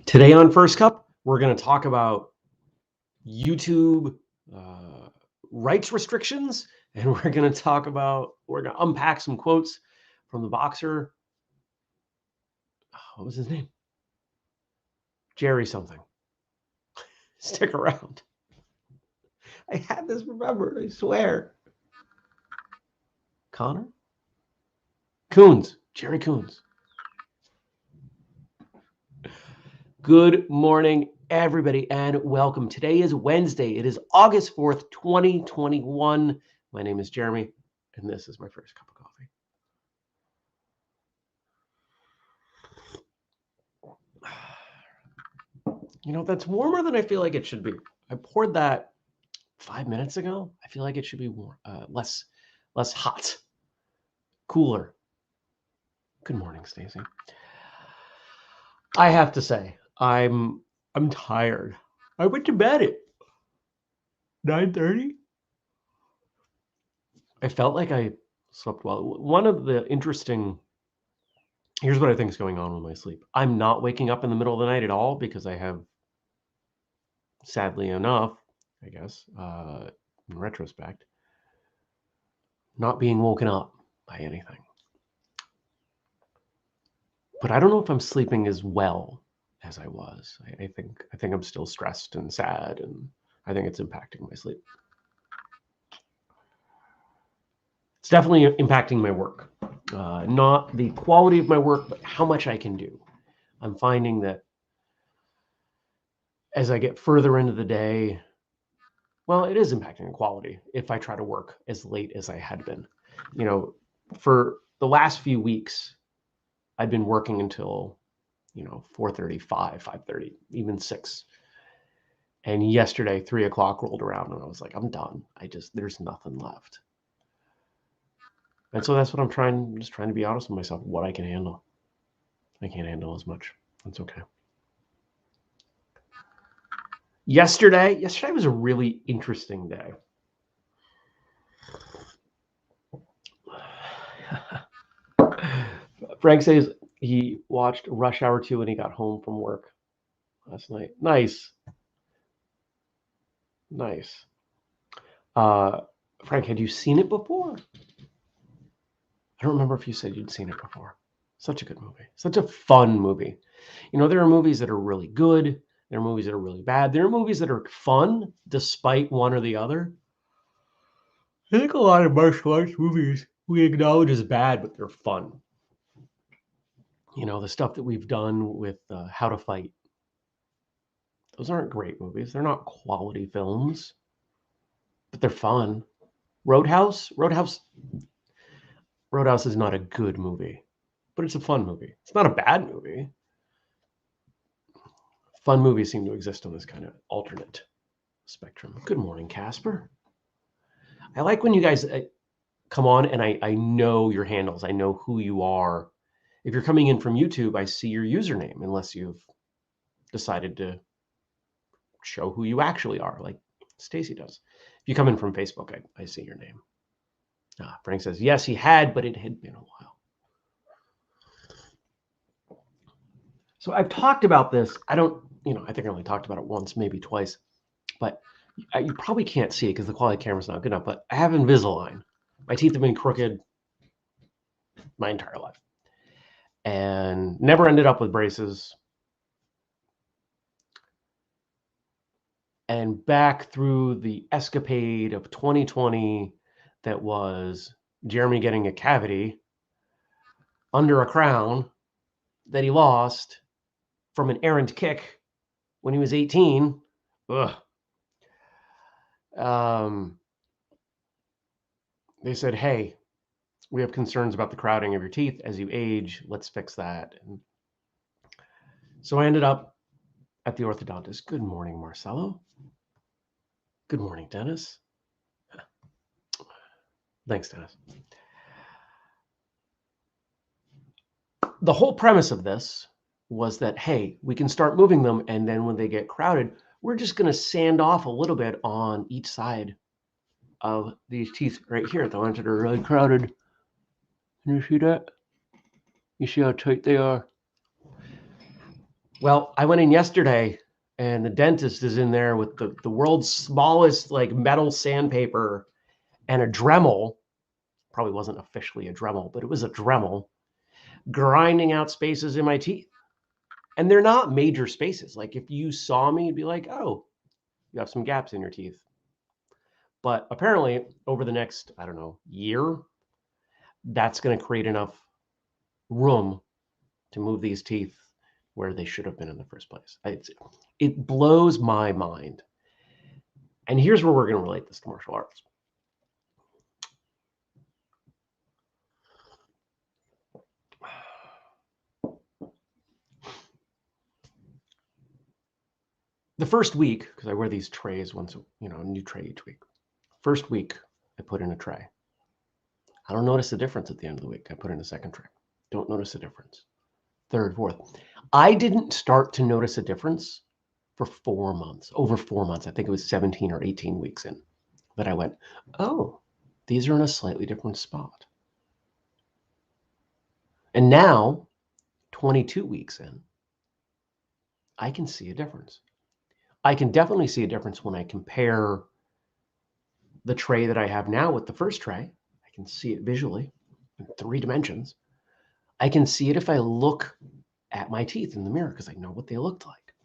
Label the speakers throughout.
Speaker 1: Today on First Cup, we're going to talk about YouTube rights restrictions, and we're going to unpack some quotes from the boxer. What was his name? Gerry something. Stick around. I had this remembered, I swear. Connor? Coons. Gerry Coons. Good morning, everybody, and welcome. Today is Wednesday. It is August 4th, 2021. My name is Jeremy, and this is my first cup of coffee. You know, that's warmer than I feel like it should be. I poured that 5 minutes ago. I feel like it should be warm, less hot, cooler. Good morning, Stacy. I have to say, I'm tired. I went to bed at 9:30. I felt like I slept well. One of the here's what I think is going on with my sleep. I'm not waking up in the middle of the night at all because I have, sadly enough, I guess, in retrospect, not being woken up by anything. But I don't know if I'm sleeping as well as I was. I think I'm still stressed and sad, and I think it's impacting my sleep. It's definitely impacting my work. Not the quality of my work, but how much I can do. I'm finding that as I get further into the day, well, it is impacting the quality if I try to work as late as I had been. You know, for the last few weeks, I'd been working until, 4:30, 5:30, even 6. And yesterday, 3 o'clock rolled around and I was like, I'm done. There's nothing left. And so that's what I'm just trying to be honest with myself, what I can handle. I can't handle as much. That's okay. Yesterday was a really interesting day. Frank says he watched Rush Hour 2 when he got home from work last night. Nice. Frank, had you seen it before? I don't remember if you said you'd seen it before. Such a good movie. Such a fun movie. You know, there are movies that are really good. There are movies that are really bad. There are movies that are fun despite one or the other. I think a lot of martial arts movies we acknowledge as bad, but they're fun. You know, the stuff that we've done with How to Fight. Those aren't great movies. They're not quality films, but they're fun. Roadhouse is not a good movie, but it's a fun movie. It's not a bad movie. Fun movies seem to exist on this kind of alternate spectrum. Good morning, Casper. I like when you guys come on and I know your handles. I know who you are. If you're coming in from YouTube, I see your username, unless you've decided to show who you actually are, like Stacy does. If you come in from Facebook, I see your name. Frank says, yes, he had, but it had been a while. So I've talked about this. I think I only talked about it once, maybe twice, but you probably can't see it because the quality of the camera's not good enough, but I have Invisalign. My teeth have been crooked my entire life and never ended up with braces. And back through the escapade of 2020, that was Jeremy getting a cavity under a crown that he lost from an errant kick when he was 18. They said, hey, we have concerns about the crowding of your teeth as you age. Let's fix that. And so I ended up at the orthodontist. Good morning, Marcelo. Good morning, Dennis. Thanks, Dennis. The whole premise of this was that, hey, we can start moving them, and then when they get crowded, we're just going to sand off a little bit on each side of these teeth right here, the ones that are really crowded. Can you see that? You see how tight they are? Well, I went in yesterday and the dentist is in there with the world's smallest like metal sandpaper and a Dremel. Probably wasn't officially a Dremel, but it was a Dremel, grinding out spaces in my teeth. And they're not major spaces. Like if you saw me, you'd be like, oh, you have some gaps in your teeth. But apparently over the next, I don't know, year, that's going to create enough room to move these teeth where they should have been in the first place. It blows my mind. And here's where we're going to relate this to martial arts. The first week, because I wear these trays once, a new tray each week. First week, I put in a tray. I don't notice a difference at the end of the week. I put in a second tray. Don't notice a difference. Third, fourth. I didn't start to notice a difference for 4 months, over 4 months. I think it was 17 or 18 weeks in that I went, oh, these are in a slightly different spot. And now, 22 weeks in, I can see a difference. I can definitely see a difference when I compare the tray that I have now with the first tray. I can see it visually in 3 dimensions. I can see it if I look at my teeth in the mirror because I know what they looked like.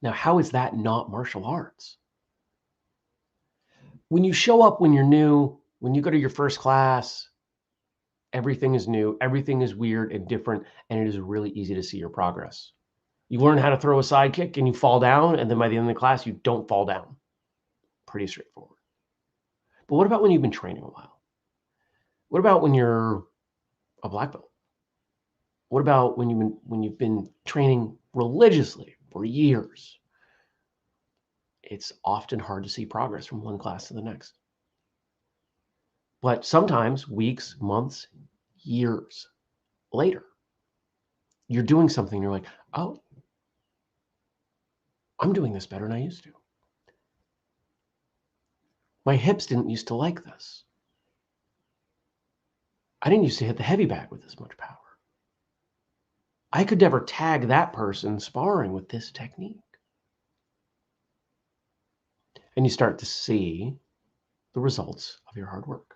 Speaker 1: Now, how is that not martial arts? When you show up when you're new, when you go to your first class, everything is new, everything is weird and different, and it is really easy to see your progress. You learn how to throw a side kick and you fall down, and then by the end of the class, you don't fall down. Pretty straightforward. But what about when you've been training a while? What about when you're a black belt? What about when you've been training religiously for years? It's often hard to see progress from one class to the next. But sometimes weeks, months, years later, you're doing something, you're like, oh, I'm doing this better than I used to. My hips didn't used to like this. I didn't used to hit the heavy bag with this much power. I could never tag that person sparring with this technique. And you start to see the results of your hard work.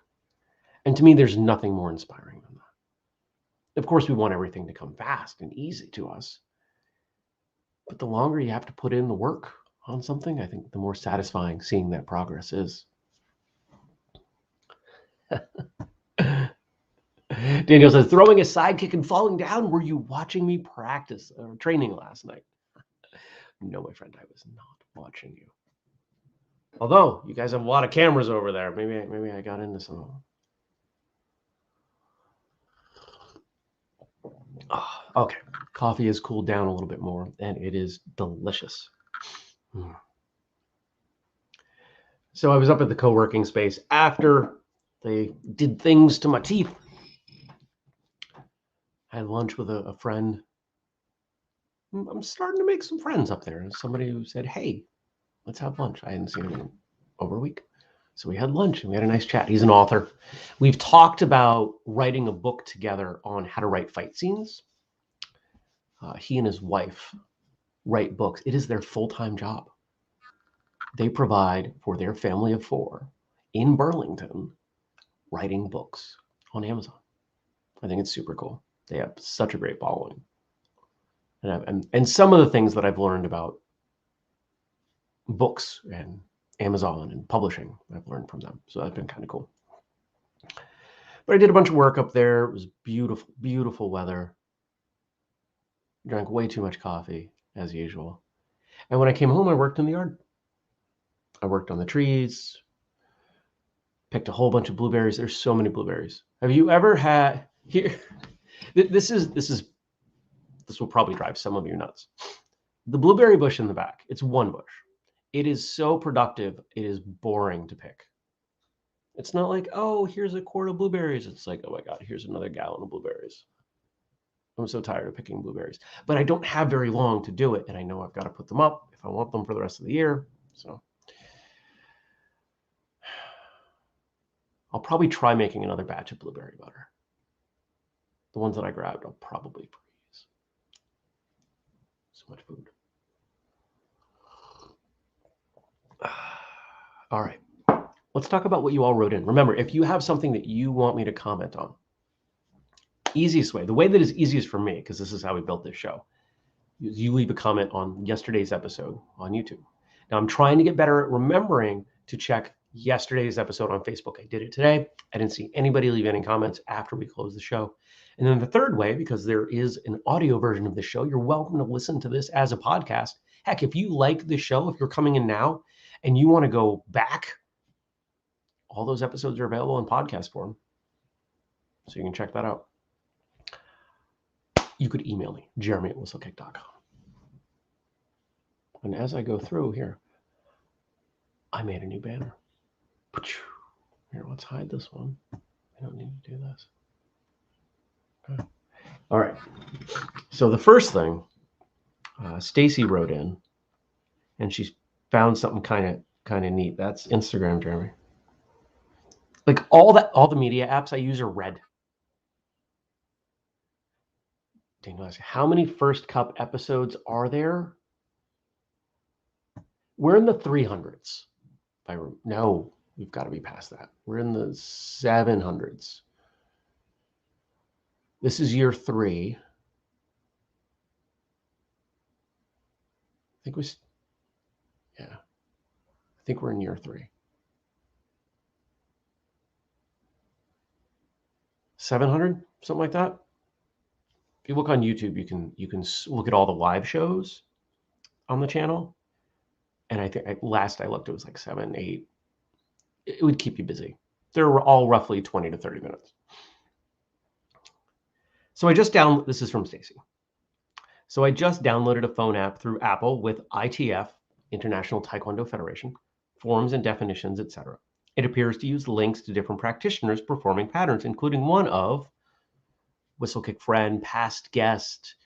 Speaker 1: And to me, there's nothing more inspiring than that. Of course, we want everything to come fast and easy to us. But the longer you have to put in the work on something, I think the more satisfying seeing that progress is. Daniel says, throwing a side kick and falling down. Were you watching me practice or training last night? No, my friend, I was not watching you. Although you guys have a lot of cameras over there. Maybe I got into some of them. Oh, okay, coffee has cooled down a little bit more, and it is delicious. So I was up at the co-working space after they did things to my teeth. I had lunch with a friend. I'm starting to make some friends up there. Somebody who said, hey, let's have lunch. I hadn't seen him in over a week. So we had lunch and we had a nice chat. He's an author. We've talked about writing a book together on how to write fight scenes. He and his wife write books. It is their full-time job. They provide for their family of 4 in Burlington writing books on Amazon. I think it's super cool. They have such a great following. And some of the things that I've learned about books and Amazon and publishing, I've learned from them. So that's been kind of cool. But I did a bunch of work up there. It was beautiful, beautiful weather. Drank way too much coffee, as usual. And when I came home, I worked in the yard. I worked on the trees, picked a whole bunch of blueberries. There's so many blueberries. Have you ever had here? This will probably drive some of you nuts. The blueberry bush in the back, it's one bush. It is so productive, it is boring to pick. It's not like, oh, here's a quart of blueberries. It's like, oh my God, here's another gallon of blueberries. I'm so tired of picking blueberries. But I don't have very long to do it, and I know I've got to put them up if I want them for the rest of the year. So I'll probably try making another batch of blueberry butter. The ones that I grabbed, I'll probably freeze. So much food. All right. Let's talk about what you all wrote in. Remember, if you have something that you want me to comment on, easiest way, the way that is easiest for me, because this is how we built this show, is you leave a comment on yesterday's episode on YouTube. Now, I'm trying to get better at remembering to check yesterday's episode on Facebook. I did it today. I didn't see anybody leave any comments after we closed the show. And then the third way, because there is an audio version of the show, you're welcome to listen to this as a podcast. Heck, if you like the show, if you're coming in now and you want to go back, all those episodes are available in podcast form. So you can check that out. You could email me, jeremy@whistlekick.com. And as I go through here, I made a new banner. Here, let's hide this one. I don't need to do this. Okay. All right. So the first thing, Stacy wrote in, and she found something kind of neat. That's Instagram, Jeremy. Like all the media apps I use are red. Daniel asked, how many First Cup episodes are there? We're in the 300s. No, we've got to be past that. We're in the 700s. This is year 3. I think we're in year 3. 700, something like that. If you look on YouTube, you can look at all the live shows on the channel. And I think last I looked, it was like 7, 8. It would keep you busy. They're all roughly 20 to 30 minutes. So this is from Stacy. So I just downloaded a phone app through Apple with ITF, International Taekwondo Federation, forms and definitions, etc. It appears to use links to different practitioners performing patterns, including one of Whistlekick friend, past guest,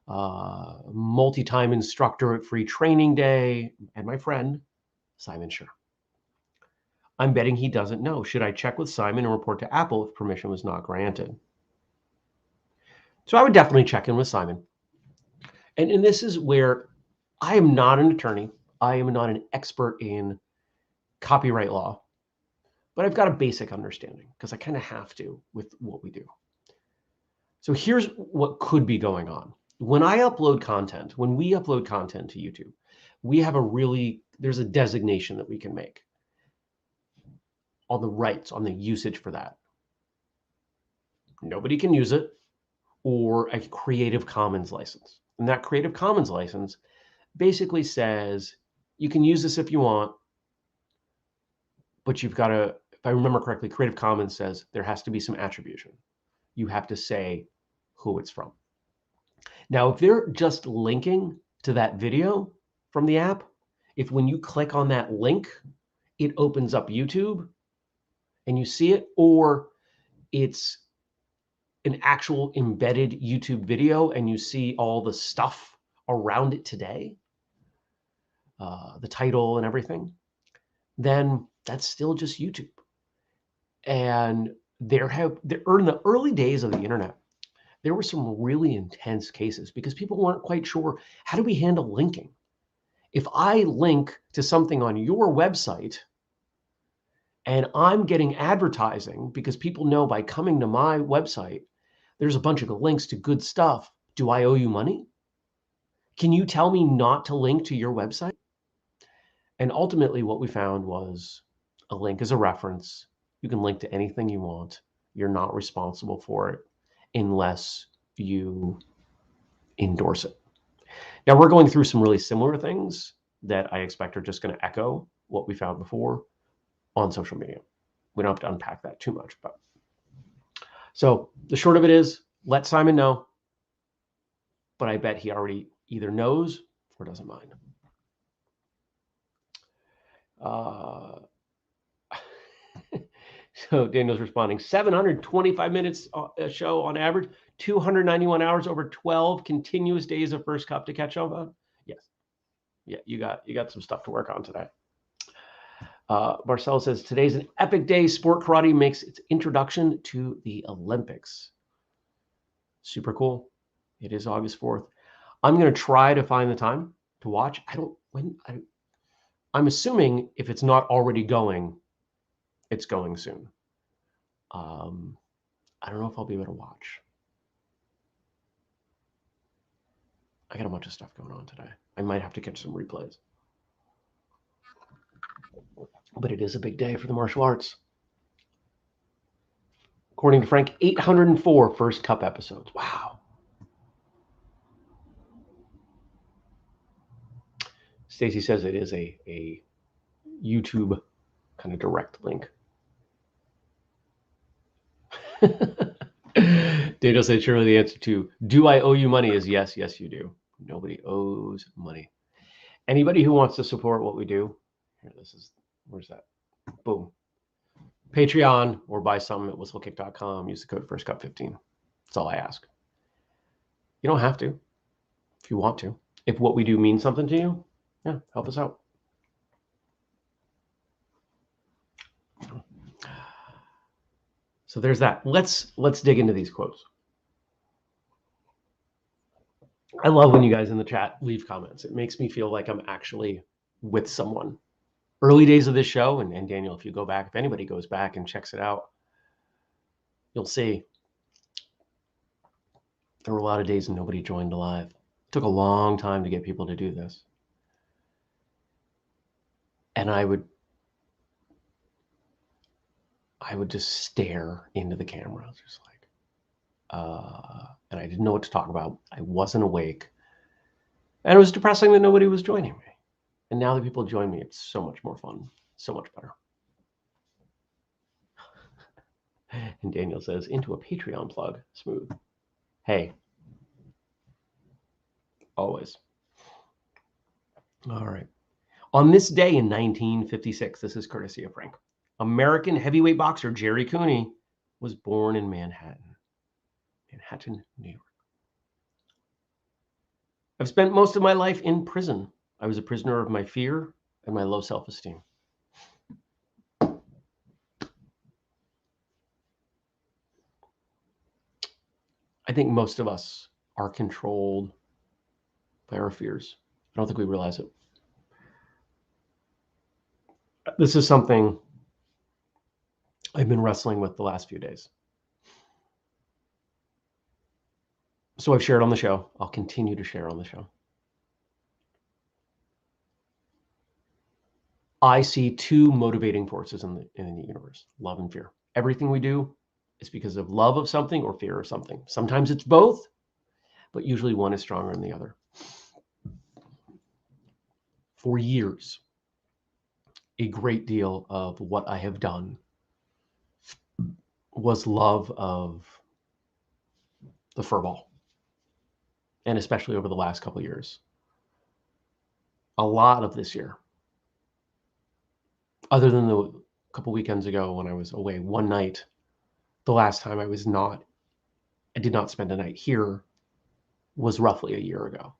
Speaker 1: multi-time instructor at Free Training Day, and my friend, Simon Scher. I'm betting he doesn't know. Should I check with Simon and report to Apple if permission was not granted? So I would definitely check in with Simon. And this is where I am not an attorney. I am not an expert in copyright law, but I've got a basic understanding because I kind of have to with what we do. So here's what could be going on. When we upload content to YouTube, we have there's a designation that we can make on the rights, on the usage for that. Nobody can use it, or a Creative Commons license. And that Creative Commons license basically says you can use this if you want, but you've got to, if I remember correctly, Creative Commons says there has to be some attribution. You have to say who it's from. Now, if they're just linking to that video from the app, if when you click on that link, it opens up YouTube and you see it, or it's an actual embedded YouTube video and you see all the stuff around it today, the title and everything, then that's still just YouTube. And in the early days of the internet, there were some really intense cases because people weren't quite sure, how do we handle linking? If I link to something on your website and I'm getting advertising because people know by coming to my website, there's a bunch of links to good stuff. Do I owe you money? Can you tell me not to link to your website? And ultimately what we found was a link is a reference. You can link to anything you want. You're not responsible for it unless you endorse it. Now we're going through some really similar things that I expect are just going to echo what we found before on social media. We don't have to unpack that too much, but so the short of it is, let Simon know, but I bet he already either knows or doesn't mind. So Daniel's responding, 725 minutes a show on average, 291 hours over 12 continuous days of First Cup to catch up on. Yes. Yeah, you got some stuff to work on today. Marcel says, today's an epic day. Sport karate makes its introduction to the Olympics. Super cool. It is August 4th. I'm going to try to find the time to watch. I'm assuming if it's not already going, it's going soon. I don't know if I'll be able to watch. I got a bunch of stuff going on today. I might have to catch some replays. But it is a big day for the martial arts. According to Frank, 804 first cup episodes. Wow. Stacy says it is a YouTube kind of direct link. Daniel said, surely the answer to, do I owe you money is yes, yes, you do. Nobody owes money. Anybody who wants to support what we do, here, where's that? Boom. Patreon, or buy something at whistlekick.com. Use the code FirstCup15. That's all I ask. You don't have to if you want to. If what we do means something to you, yeah, help us out. So there's that. Let's dig into these quotes. I love when you guys in the chat leave comments. It makes me feel like I'm actually with someone. Early days of this show, and Daniel, if you go back, if anybody goes back and checks it out, you'll see there were a lot of days nobody joined live. It took a long time to get people to do this. And I would just stare into the camera, just like, and I didn't know what to talk about. I wasn't awake. And it was depressing that nobody was joining me. And now that people join me, it's so much more fun, so much better. And Daniel says, into a Patreon plug, smooth. Hey, always. All right. On this day in 1956, this is courtesy of Frank, American heavyweight boxer Gerry Cooney was born in Manhattan, New York. I've spent most of my life in prison. I was a prisoner of my fear and my low self-esteem. I think most of us are controlled by our fears. I don't think we realize it. This is something I've been wrestling with the last few days. So I've shared on the show. I'll continue to share on the show. I see two motivating forces in the universe, love and fear. Everything we do is because of love of something or fear of something. Sometimes it's both, but usually one is stronger than the other. For years, a great deal of what I have done was love of the furball, and especially over the last couple of years. A lot of this year, other than the couple weekends ago when I was away one night, the last time I did not spend a night here was roughly a year ago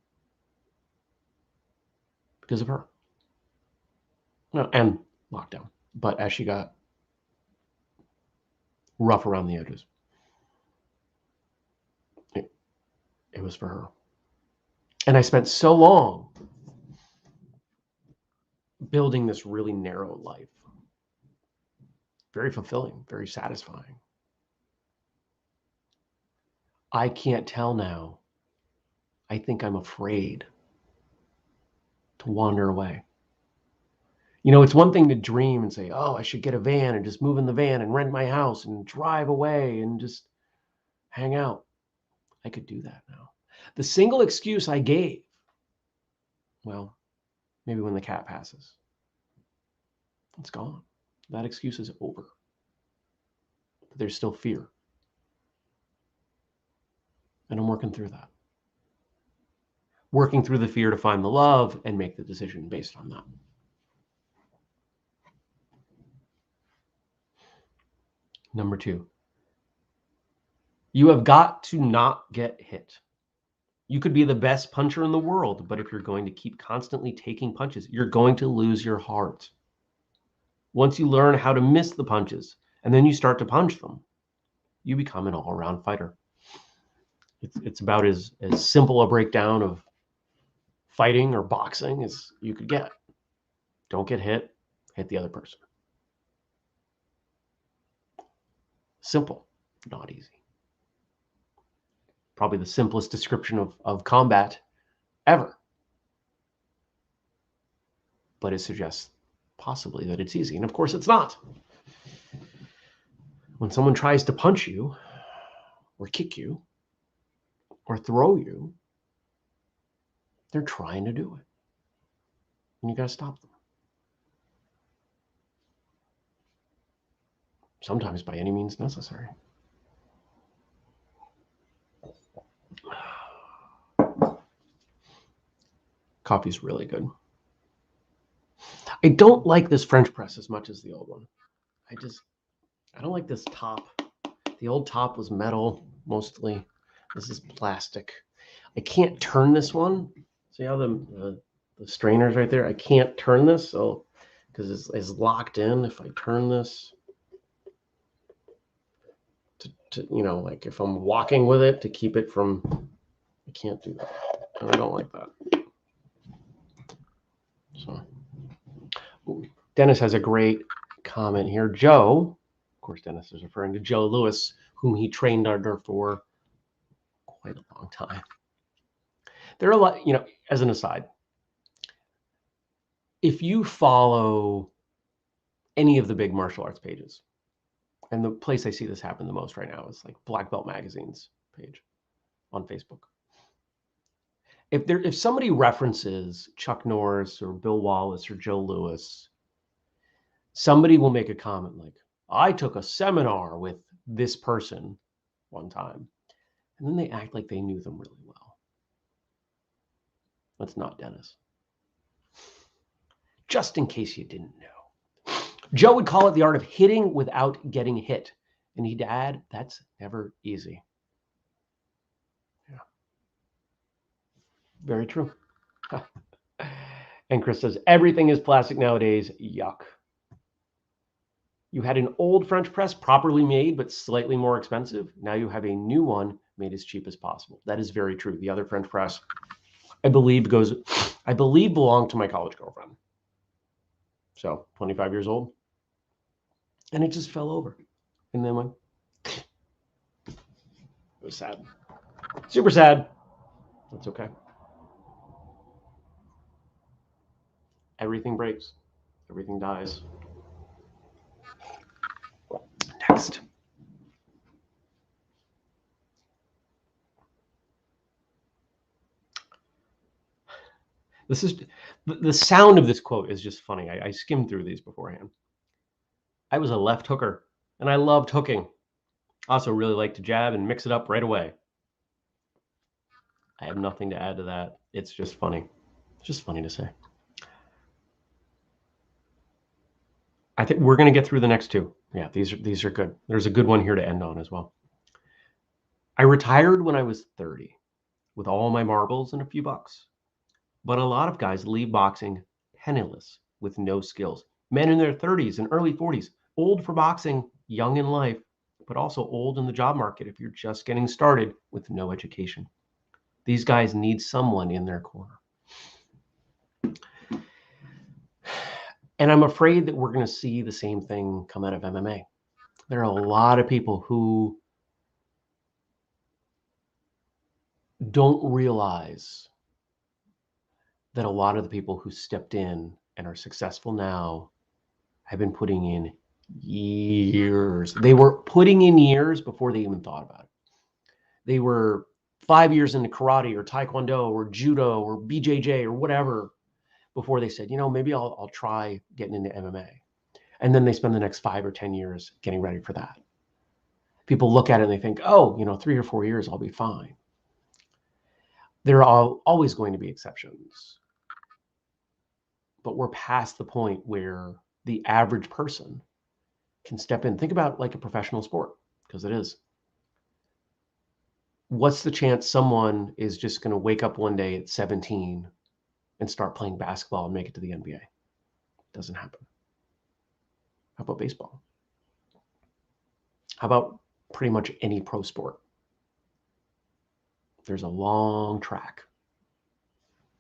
Speaker 1: because of her. No, and lockdown, but as she got rough around the edges, it was for her. And I spent so long building this really narrow life. Very fulfilling, very satisfying. I can't tell now. I think I'm afraid to wander away. You know, it's one thing to dream and say, oh, I should get a van and just move in the van and rent my house and drive away and just hang out. I could do that now. The single excuse I gave, well, maybe when the cat passes, it's gone. That excuse is over. But there's still fear. And I'm working through that. Working through the fear to find the love and make the decision based on that. Number 2, you have got to not get hit. You could be the best puncher in the world, but if you're going to keep constantly taking punches, you're going to lose your heart. Once you learn how to miss the punches and then you start to punch them, you become an all-around fighter. It's about as simple a breakdown of fighting or boxing as you could get. Don't get hit, hit the other person. Simple, not easy. Probably the simplest description of combat ever. But it suggests possibly that it's easy. And of course it's not. When someone tries to punch you or kick you or throw you, they're trying to do it. And you got to stop them. Sometimes by any means necessary. Coffee's really good. I don't like this French press as much as the old one. I don't like this top. The old top was metal mostly. This is plastic. I can't turn this one. See how the strainer's right there? I can't turn this, so because it's locked in. If I turn this to like if I'm walking with it to keep it from, I can't do that. And I don't like that. So, Dennis has a great comment here. Joe, of course, Dennis is referring to Joe Louis, whom he trained under for quite a long time. There are a lot, as an aside, if you follow any of the big martial arts pages, and the place I see this happen the most right now is like Black Belt Magazine's page on Facebook. If somebody references Chuck Norris or Bill Wallace or Joe Louis, somebody will make a comment like, I took a seminar with this person one time. And then they act like they knew them really well. That's not Dennis. Just in case you didn't know. Joe would call it the art of hitting without getting hit. And he'd add, that's never easy. Yeah. Very true. And Chris says, everything is plastic nowadays. Yuck. You had an old French press properly made, but slightly more expensive. Now you have a new one made as cheap as possible. That is very true. The other French press, I believe belonged to my college girlfriend. So 25 years old. And it just fell over. And then went, it was sad. Super sad. That's okay. Everything breaks. Everything dies. Next. This is the sound of this quote is just funny. I skimmed through these beforehand. I was a left hooker and I loved hooking. Also really like to jab and mix it up right away. I have nothing to add to that. It's just funny. It's just funny to say. I think we're going to get through the next two. Yeah, these are good. There's a good one here to end on as well. I retired when I was 30 with all my marbles and a few bucks. But a lot of guys leave boxing penniless with no skills. Men in their 30s and early 40s, old for boxing, young in life, but also old in the job market if you're just getting started with no education. These guys need someone in their corner. And I'm afraid that we're going to see the same thing come out of MMA. There are a lot of people who don't realize that a lot of the people who stepped in and are successful now have been putting in years. They were putting in years before they even thought about it. They were 5 years into karate or taekwondo or judo or BJJ or whatever before they said, maybe I'll try getting into MMA. And then they spend the next 5 or 10 years getting ready for that. People look at it and they think, 3 or 4 years, I'll be fine. There are always going to be exceptions. But we're past the point where the average person can step in. Think about like a professional sport, because it is. What's the chance someone is just going to wake up one day at 17 and start playing basketball and make it to the NBA? Doesn't happen. How about baseball? How about pretty much any pro sport? There's a long track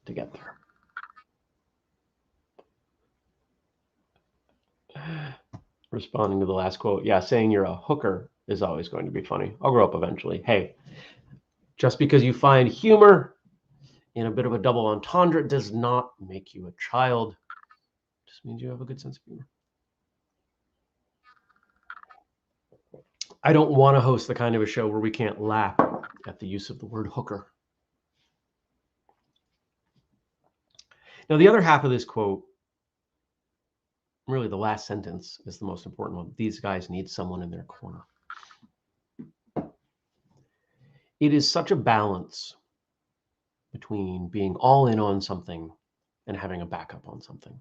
Speaker 1: to get there. Responding to the last quote, yeah, saying you're a hooker is always going to be funny. I'll grow up eventually. Hey, just because you find humor in a bit of a double entendre does not make you a child. It just means you have a good sense of humor. I don't want to host the kind of a show where we can't laugh at the use of the word hooker. Now, the other half of this quote, really the last sentence, is the most important one. These guys need someone in their corner. It is such a balance between being all in on something and having a backup on something,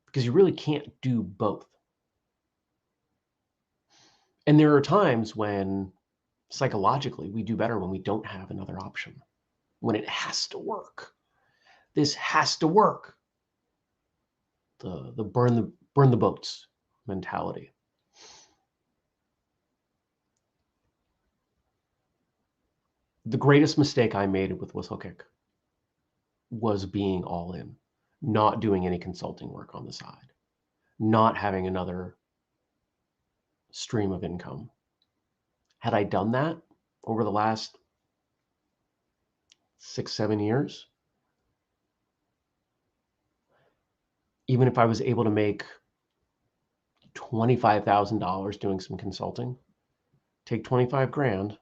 Speaker 1: because you really can't do both. And there are times when psychologically we do better when we don't have another option, when it has to work. This has to work. The burn the boats mentality. The greatest mistake I made with whistlekick was being all in, not doing any consulting work on the side, not having another stream of income. Had I done that over the last 6-7 years, even if I was able to make $25,000 doing some consulting, take 25 grand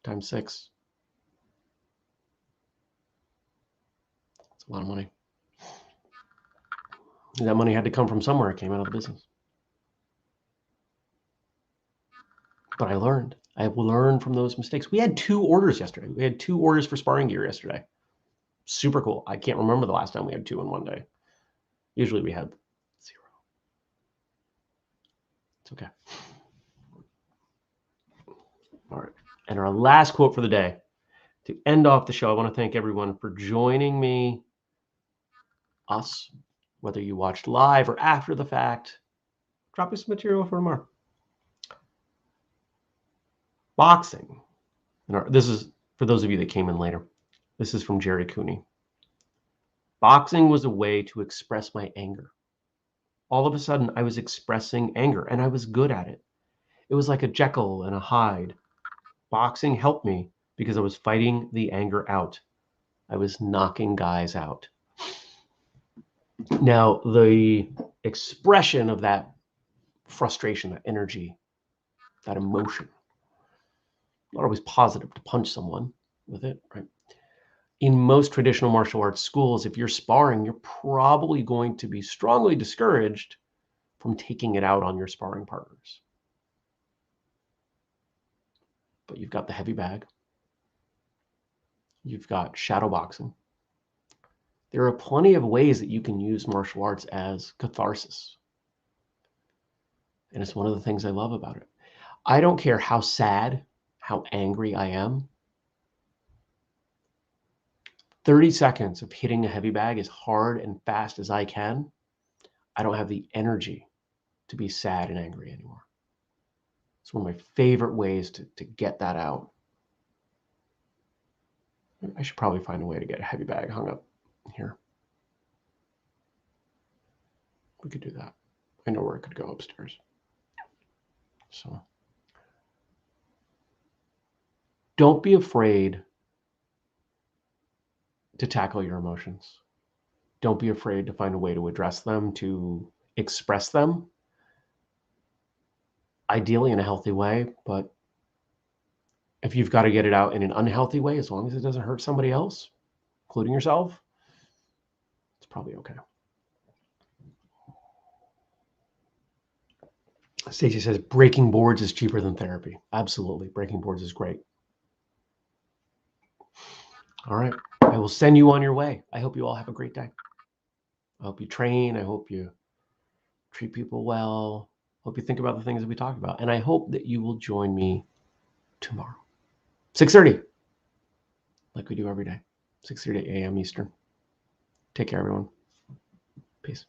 Speaker 1: times 6. That's a lot of money. That money had to come from somewhere. It came out of the business. But I learned. I learned from those mistakes. We had 2 orders yesterday. We had 2 orders for sparring gear yesterday. Super cool. I can't remember the last time we had 2 in one day. Usually we had 0. It's okay. All right. And our last quote for the day. To end off the show, I want to thank everyone for joining me, us, whether you watched live or after the fact. Drop me some material for tomorrow. Boxing. This is for those of you that came in later. This is from Gerry Cooney. Boxing was a way to express my anger. All of a sudden, I was expressing anger, and I was good at it. It was like a Jekyll and a Hyde. Boxing helped me because I was fighting the anger out. I was knocking guys out. Now, the expression of that frustration, that energy, that emotion, not always positive to punch someone with it, right? In most traditional martial arts schools, if you're sparring, you're probably going to be strongly discouraged from taking it out on your sparring partners. But you've got the heavy bag. You've got shadow boxing. There are plenty of ways that you can use martial arts as catharsis. And it's one of the things I love about it. I don't care how sad, how angry I am. 30 seconds of hitting a heavy bag as hard and fast as I can. I don't have the energy to be sad and angry anymore. It's one of my favorite ways to get that out. I should probably find a way to get a heavy bag hung up here. We could do that. I know where it could go upstairs. So don't be afraid to tackle your emotions. Don't be afraid to find a way to address them, to express them, ideally in a healthy way. But if you've got to get it out in an unhealthy way, as long as it doesn't hurt somebody else, including yourself, it's probably okay. Stacey says, breaking boards is cheaper than therapy. Absolutely. Breaking boards is great. All right. I will send you on your way. I hope you all have a great day. I hope you train. I hope you treat people well. Hope you think about the things that we talked about. And I hope that you will join me tomorrow. 6:30, like we do every day. 6:30 a.m. Eastern. Take care, everyone. Peace.